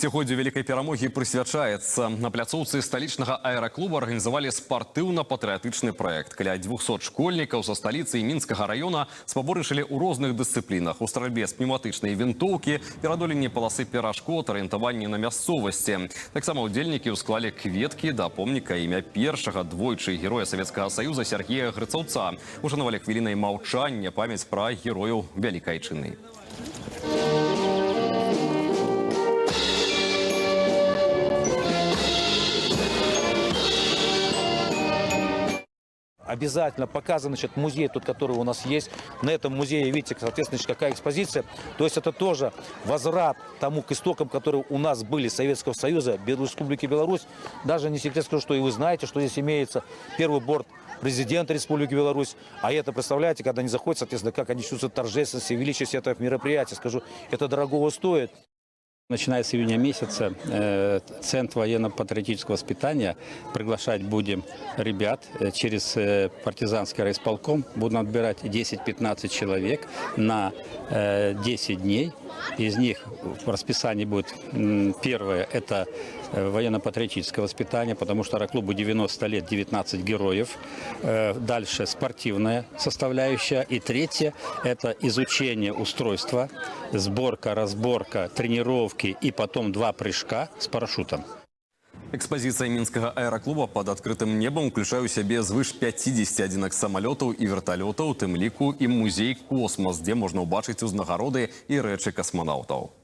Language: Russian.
Сьогодні великой перамогі прысвячаецца. На пляцоўцы сталічнага аэраклуба арганізавалі спартыўна-патрыятычны проект. Каля 200 школьнікаў са сталіцы і Мінскага района спаборнічалі ў розных дысцыплінах. У стральбе з пнеўматычнай вінтоўкі, перадоленні паласы перашкод, арыентаванні на мясцовасці. Таксама удзельнікі ўсклалі кветкі да помніка імя першага двойчы героя Савецкага Саюза Сергея Грыцаўца. Ушанавалі хвілінай маўчання памяць пра герояў Вялікай Айчыны. Обязательно показан, музей, тот, который у нас есть. На этом музее, видите, соответственно, какая экспозиция. То есть это тоже возврат тому к истокам, которые у нас были Советского Союза, Республики Беларусь. Даже не секрет скажу, что и вы знаете, что здесь имеется первый борт президента Республики Беларусь. А это, представляете, когда они заходят, соответственно, как они чувствуют торжественность и величие этого мероприятия. Скажу, это дорогого стоит. Начиная с июня месяца Центр военно-патриотического воспитания приглашать будем ребят через партизанский райисполком. Будем отбирать 10-15 человек на 10 дней. Из них в расписании будет первое – это военно-патриотическое воспитание, потому что аэроклубу 90 лет, 19 героев. Дальше спортивная составляющая. И третье – это изучение устройства, сборка, разборка, тренировки и потом 2 прыжка с парашютом. Экспозиция Минского аэроклуба под открытым небом включае ў сябе звыш 50 адзінак самолетаў і верталётаў, тым ліку і музей «Космос», где можно убачыць узнагароды і рэчы космонавтаў.